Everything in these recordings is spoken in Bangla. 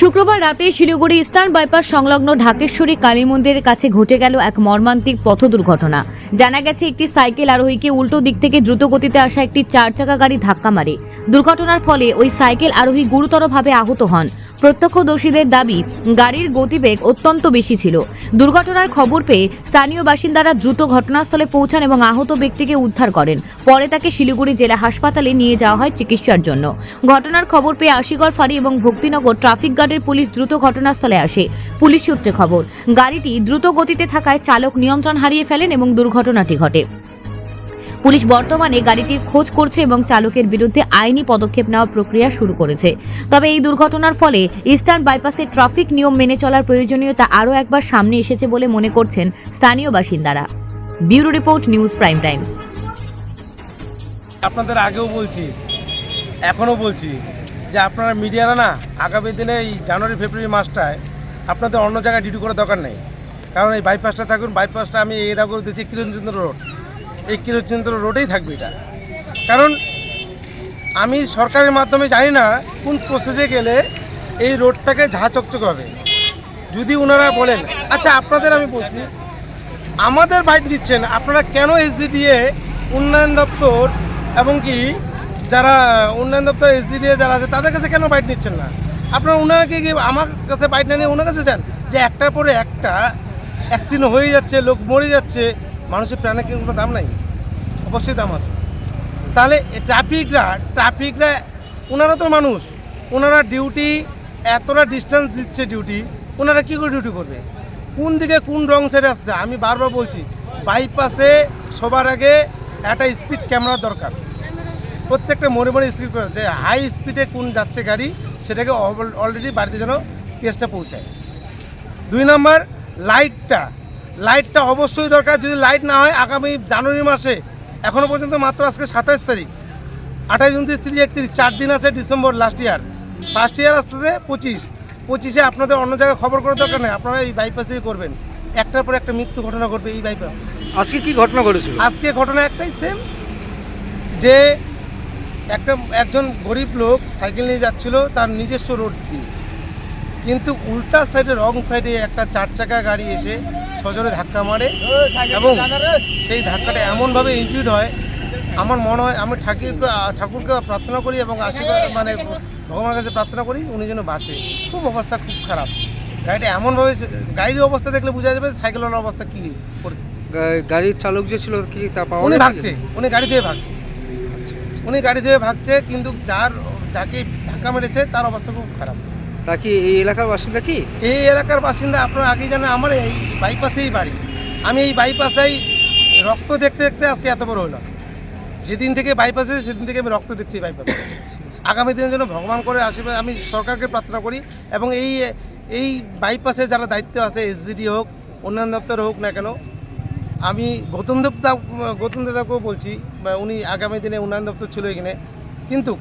শুক্রবার রাতে শিলিগুড়ি ইস্টার্ন বাইপাস সংলগ্ন ঢাকেশ্বরী কালী মন্দিরের কাছে ঘটে গেল এক মর্মান্তিক পথ দুর্ঘটনা। জানা গেছে, একটি সাইকেল আরোহীকে উল্টো দিক থেকে দ্রুত গতিতে আসা একটি 4 চাকা গাড়ি ধাক্কা মারে। দুর্ঘটনার ফলে ওই সাইকেল আরোহী গুরুতরভাবে আহত হন। প্রত্যক্ষদর্শীদের দাবি, গাড়ির গতিবেগ অত্যন্ত বেশি ছিল। দুর্ঘটনার খবর পেয়ে স্থানীয় বাসিন্দারা দ্রুত ঘটনাস্থলে পৌঁছান এবং আহত ব্যক্তিকে উদ্ধার করেন। পরে তাকে শিলিগুড়ি জেলা হাসপাতালে নিয়ে যাওয়া হয় চিকিৎসার জন্য। ঘটনার খবর পেয়ে আশিগড় ফাঁড়ি এবং ভক্তিনগর ট্রাফিক গার্ডের পুলিশ দ্রুত ঘটনাস্থলে আসে। পুলিশ সূত্রে খবর, গাড়িটি দ্রুত গতিতে থাকায় চালক নিয়ন্ত্রণ হারিয়ে ফেলেন এবং দুর্ঘটনাটি ঘটে। পুলিশ বর্তমানে গাড়িটির খোঁজ করছে এবং চালকের বিরুদ্ধে আইনি পদক্ষেপ নেওয়ার প্রক্রিয়া শুরু করেছে। তবে এই দুর্ঘটনার ফলে ইস্টার্ন বাইপাসে ট্রাফিক নিয়ম মেনে চলার প্রয়োজনীয়তা আরও একবার সামনে এসেছে বলে মনে করছেন স্থানীয় বাসিন্দারা। Bureau report, news prime Times. আপনাদের আগেও বলছি, এখনও বলছি যে আপনারা মিডিয়ারা না, আগামী দিনে এই জানুয়ারি ফেব্রুয়ারি মাসটায় আপনাদের অন্য জায়গায় ডিউটি করার দরকার নেই। কারণ এই বাইপাসটা থাকুন, বাইপাসটা আমি এর আগেও দিয়েছি কিরণচন্দ্র রোড, এই কিরণচন্দ্র রোডেই থাকবে এটা। কারণ আমি সরকারের মাধ্যমে জানি না কোন প্রসেসে গেলে এই রোডটাকে ঝাঁ চকচক হবে। যদি ওনারা বলেন, আচ্ছা আপনাদের আমি বলছি, আমাদের বাইট দিচ্ছেন আপনারা কেন এসডিডিএ উন্নয়ন দপ্তর এবং কি যারা উন্নয়ন দপ্তর এসডিডিএ যারা আছে তাদের কাছে কেন বাইট নিচ্ছেন না? আপনারা ওনাকে গিয়ে আমার কাছে বাইট না নিয়ে ওনার কাছে যান, যে একটার পরে একটা অ্যাক্সিডেন্ট হয়ে যাচ্ছে, লোক মরে যাচ্ছে, মানুষের প্রাণের কি কোনো দাম নাই? অবশ্যই দাম আছে। তাহলে ট্রাফিকরা ওনারা তো মানুষ, ওনারা ডিউটি এতটা ডিস্টেন্স দিচ্ছে, ডিউটি ওনারা কী করে ডিউটি করবে? কোন দিকে কোন রং সাইডে আসছে? আমি বারবার বলছি, বাইপাসে সবার আগে একটা স্পিড ক্যামেরা দরকার। প্রত্যেকটা মোড়ে স্পিড, যে হাই স্পিডে কোন যাচ্ছে গাড়ি সেটাকে অলরেডি বাড়িতে যেন কেসটা পৌঁছায়। 2 নম্বর, লাইটটা অবশ্যই দরকার। যদি লাইট না হয়, আগামী জানুয়ারি মাসে এখনও পর্যন্ত মাত্র আজকে 27 তারিখ, 28, 29, 30, 31, 4 দিন আছে December last year. First year আসতেছে 25-এ আপনাদের অন্য জায়গায় খবর করার দরকার নেই, আপনারা এই বাইপাসেই করবেন। একটার পর একটা মৃত্যু ঘটনা ঘটবে এই বাইপাস। আজকে কি ঘটনা ঘটেছিল? আজকে ঘটনা একটাই সেম, যে একজন গরিব লোক সাইকেল নিয়ে যাচ্ছিল তার নিজস্ব রোড দিয়ে, কিন্তু উল্টা সাইডে রং সাইডে একটা 4 চাকা গাড়ি এসে সজোরে ধাক্কা মারে এবং সেই ধাক্কাটা এমনভাবে ইনজুরিড হয়। আমার মনে হয়, আমি ঠাকুরকে প্রার্থনা করি এবং আশীর্বাদ মানে ভগবানের কাছে প্রার্থনা করি উনি যেন বাঁচে। খুব অবস্থা খুব খারাপ। গাড়িটা এমনভাবে, গাড়ির অবস্থা দেখলে বোঝা যাবে সাইকেলের অবস্থা কী পরিস্থিতি। গাড়ির চালক যে ছিল কি তা পাওয়া উনি গেছে? ভাগছে, উনি গাড়ি থেকে ভাগছে, কিন্তু যাকে ধাক্কা মেরেছে তার অবস্থা খুব খারাপ। তা কি এই এলাকার বাসিন্দা? কি এই এলাকার বাসিন্দা? আপনারা আগেই জানেন, আমার এই বাইপাসেই বাড়ি। আমি এই বাইপাসেই রক্ত দেখতে দেখতে আজকে এত বড় হলো। যেদিন থেকে বাইপাসে সেদিন থেকে আমি রক্ত দেখছি এই বাইপাসে। আগামী দিনের জন্য ভগবান করে আশীর্বাদ আমি সরকারকে প্রার্থনা করি এবং এই বাইপাসে যারা দায়িত্ব আছে, এসডিডি হোক, উন্নয়ন দপ্তর হোক না কেন, আমি গৌতম দাদাকেও বলছি, উনি আগামী দিনে উন্নয়ন দপ্তর ছিল এখানে, কিন্তু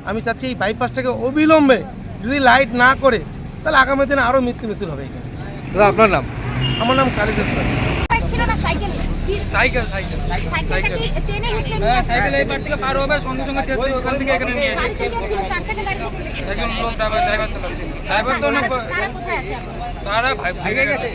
আমি চাচ্ছি এই বাইপাসটাকে অবিলম্বে যদি লাইট না করে তাহলে আগামী দিনে আরও মৃত্যু মিছিল হবে এখানে। দাদা আপনার নাম? আমার নাম কালীদেশ্বর। সাইকেল এই পার থেকে পার হবে, সঙ্গে সঙ্গে চেয়েছি ওখান থেকে এখানে নিয়ে এসেছি। একজন লোক ড্রাইভার চালাচ্ছে, ড্রাইভার তো না, তারা ভাগে গেছে।